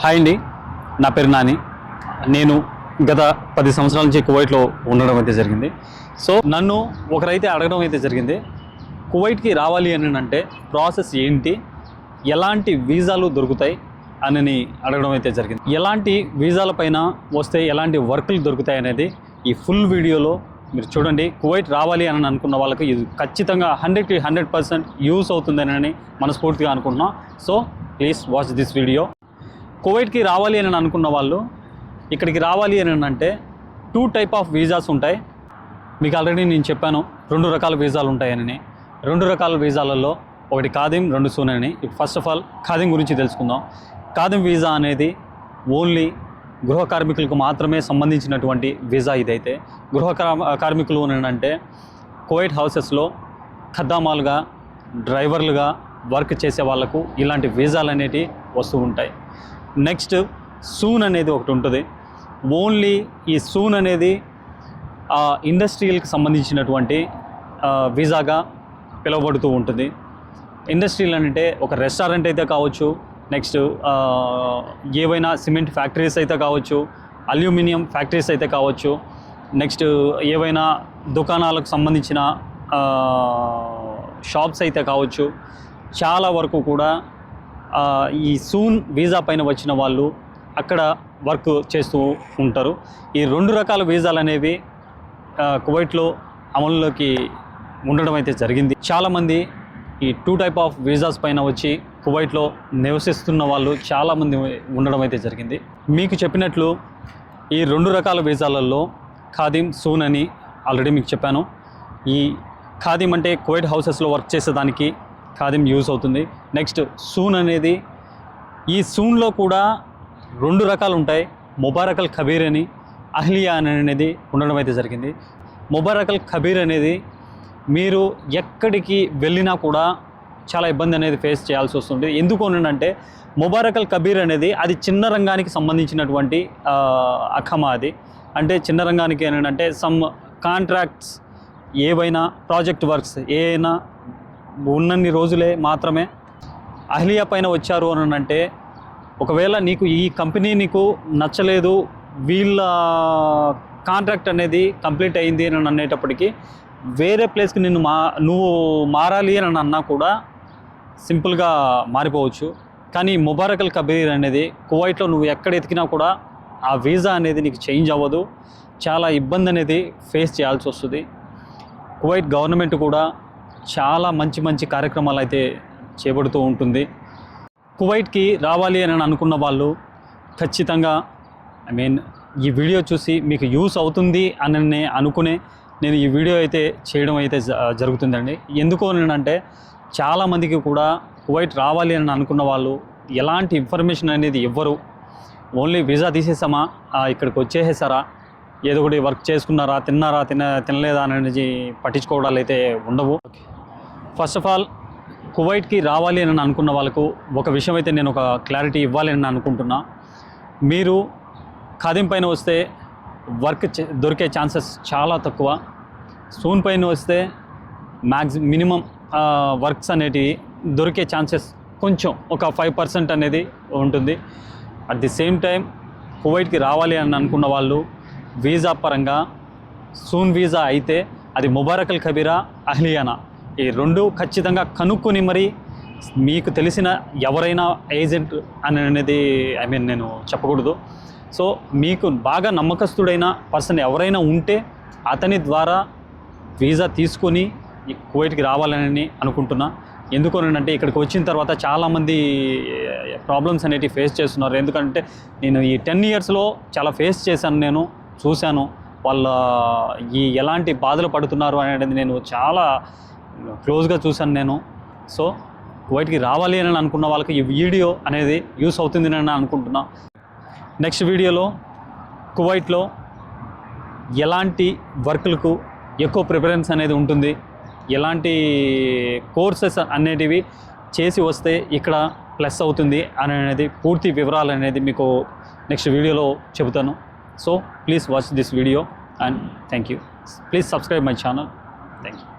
Hi అండి, నా పేరు నాని. నేను గత 10 సంవత్సరాల నుంచి కువైట్లో ఉండడం అయితే జరిగింది. సో నన్ను ఒకరైతే అడగడం అయితే జరిగింది, కువైట్కి రావాలి అని అంటే ప్రాసెస్ ఏంటి, ఎలాంటి వీసాలు దొరుకుతాయి అని అడగడం అయితే జరిగింది. ఎలాంటి వీసాల పైన వస్తే ఎలాంటి వర్కులు దొరుకుతాయి అనేది ఈ ఫుల్ వీడియోలో మీరు చూడండి. కువైట్ రావాలి అని అనుకున్న వాళ్ళకి ఇది ఖచ్చితంగా 100కి 100% యూస్ అవుతుందని మనస్ఫూర్తిగా అనుకుంటున్నాం. So please watch this video. కువైట్కి రావాలి అని అనుకున్న వాళ్ళు ఇక్కడికి రావాలి అని అంటే 2 టైప్ ఆఫ్ వీసాస్ ఉంటాయి. మీకు ఆల్రెడీ నేను చెప్పాను 2 రకాల వీసాలు ఉంటాయని. 2 రకాల వీసాలలో ఒకటి ఖాదిం, 2 సూన్ అని. ఫస్ట్ ఆఫ్ ఆల్ ఖాదిం గురించి తెలుసుకుందాం. ఖాదిం వీసా అనేది ఓన్లీ గృహ కార్మికులకు మాత్రమే సంబంధించినటువంటి వీసా. ఇదైతే గృహ కార్మికులు అని అంటే కువైట్ హౌసెస్లో ఖద్దామాలుగా, డ్రైవర్లుగా వర్క్ చేసే వాళ్ళకు ఇలాంటి వీసాలు అనేటివి వస్తూ ఉంటాయి. నెక్స్ట్ సూన్ అనేది ఒకటి ఉంటుంది. ఓన్లీ ఈ సూన్ అనేది ఇండస్ట్రియల్కి సంబంధించినటువంటి వీసాగా పిలువబడుతూ ఉంటుంది. ఇండస్ట్రియల్ అంటే ఒక రెస్టారెంట్ అయితే కావచ్చు, నెక్స్ట్ ఏవైనా సిమెంట్ ఫ్యాక్టరీస్ అయితే కావచ్చు, అల్యూమినియం ఫ్యాక్టరీస్ అయితే కావచ్చు, నెక్స్ట్ ఏవైనా దుకాణాలకు సంబంధించిన షాప్స్ అయితే కావచ్చు. చాలా వరకు కూడా ఈ సూన్ వీసా పైన వచ్చిన వాళ్ళు అక్కడ వర్క్ చేస్తూ ఉంటారు. ఈ 2 రకాల వీసాలు అనేవి కువైట్లో అమలులోకి ఉండడం అయితే జరిగింది. చాలామంది ఈ 2 టైప్ ఆఫ్ వీసాస్ పైన వచ్చి కువైట్లో నివసిస్తున్న వాళ్ళు చాలామంది ఉండడం అయితే జరిగింది. మీకు చెప్పినట్లు ఈ 2 రకాల వీసాలలో ఖాదిం, సూన్ అని ఆల్రెడీ మీకు చెప్పాను. ఈ ఖాదిం అంటే కువైట్ హౌసెస్లో వర్క్ చేసేదానికి ఖాదిం యూజ్ అవుతుంది. నెక్స్ట్ సూన్ అనేది, ఈ సూన్లో కూడా 2 రకాలు ఉంటాయి. ముబారక్ అల్ ఖబీర్ అని, అహ్లియా అనేది ఉండడం అయితే జరిగింది. ముబారక్ అల్ ఖబీర్ అనేది మీరు ఎక్కడికి వెళ్ళినా కూడా చాలా ఇబ్బంది అనేది ఫేస్ చేయాల్సి వస్తుంది. ఎందుకు అంటే ముబారక్ అల్ ఖబీర్ అనేది అది చిన్న రంగానికి సంబంధించినటువంటి అఖమా. అది అంటే చిన్న రంగానికి అంటే సమ్ కాంట్రాక్ట్స్, ఏవైనా ప్రాజెక్ట్ వర్క్స్ ఏవైనా ఉన్నన్ని రోజులే మాత్రమే. అహ్లియా పైన వచ్చారు అని అంటే ఒకవేళ నీకు ఈ కంపెనీ నీకు నచ్చలేదు, వీళ్ళ కాంట్రాక్ట్ అనేది కంప్లీట్ అయింది అని అనేటప్పటికీ వేరే ప్లేస్కి నువ్వు మారాలి అని అన్నా కూడా సింపుల్గా మారిపోవచ్చు. కానీ ముబారక్ అల్ ఖబీర్ అనేది కువైట్లో నువ్వు ఎక్కడ ఎతికినా కూడా ఆ వీసా అనేది నీకు చేంజ్ అవ్వదు. చాలా ఇబ్బంది అనేది ఫేస్ చేయాల్సి వస్తుంది. కువైట్ గవర్నమెంట్ కూడా చాలా మంచి కార్యక్రమాలు అయితే చేపడుతూ ఉంటుంది. కువైట్కి రావాలి అని అనుకున్న వాళ్ళు ఖచ్చితంగా ఈ వీడియో చూసి మీకు యూస్ అవుతుంది అని అనుకునే నేను ఈ వీడియో అయితే చేయడం అయితే జరుగుతుందండి. ఎందుకు అంటే చాలామందికి కూడా కువైట్ రావాలి అని అనుకున్న వాళ్ళు ఎలాంటి ఇన్ఫర్మేషన్ అనేది ఇవ్వరు. ఓన్లీ వీసా తీసేసామా, ఇక్కడికి వచ్చేసారా, ఏదో ఒకటి వర్క్ చేసుకున్నారా, తినలేదా అనేది పట్టించుకోవడాలు అయితే ఉండవు. ఫస్ట్ ఆఫ్ ఆల్ కువైట్కి రావాలి అని అనుకున్న వాళ్ళకు ఒక విషయం అయితే నేను ఒక క్లారిటీ ఇవ్వాలి అని అనుకుంటున్నా. మీరు ఖాదిం పైన వస్తే వర్క్ దొరికే ఛాన్సెస్ చాలా తక్కువ. సూన్ పైన వస్తే మినిమం వర్క్స్ అనేటివి దొరికే ఛాన్సెస్ కొంచెం ఒక 5% అనేది ఉంటుంది. అట్ ది సేమ్ టైం కువైట్కి రావాలి అని అనుకున్న వాళ్ళు వీసా పరంగా సూన్ వీసా అయితే అది ముబారక్ అల్ ఖబీరా, అహ్లియానా, ఈ 2 ఖచ్చితంగా కనుక్కొని మరి మీకు తెలిసిన ఎవరైనా ఏజెంట్ అనేది నేను చెప్పకూడదు. సో మీకు బాగా నమ్మకస్తుడైన పర్సన్ ఎవరైనా ఉంటే అతని ద్వారా వీసా తీసుకొని కువైట్కి రావాలని అనుకుంటున్నా. ఎందుకు అంటే ఇక్కడికి వచ్చిన తర్వాత చాలామంది ప్రాబ్లమ్స్ అనేవి ఫేస్ చేస్తున్నారు. ఎందుకంటే నేను ఈ 10 ఇయర్స్లో చాలా ఫేస్ చేశాను, నేను చూశాను వాళ్ళ ఎలాంటి బాధలు పడుతున్నారు అనేది నేను చాలా క్లోజ్గా చూశాను నేను. సో కువైట్కి రావాలి అని అనుకున్న వాళ్ళకి ఈ వీడియో అనేది యూస్ అవుతుంది అని అనుకుంటున్నా. నెక్స్ట్ వీడియోలో కువైట్లో ఎలాంటి వర్కులకు ఎక్కువ ప్రిఫరెన్స్ అనేది ఉంటుంది, ఎలాంటి కోర్సెస్ అనేటివి చేసి వస్తే ఇక్కడ ప్లస్ అవుతుంది అనేది పూర్తి వివరాలు అనేది మీకు నెక్స్ట్ వీడియోలో చెబుతాను. So please watch this video and thank you. Please subscribe my channel. Thank you.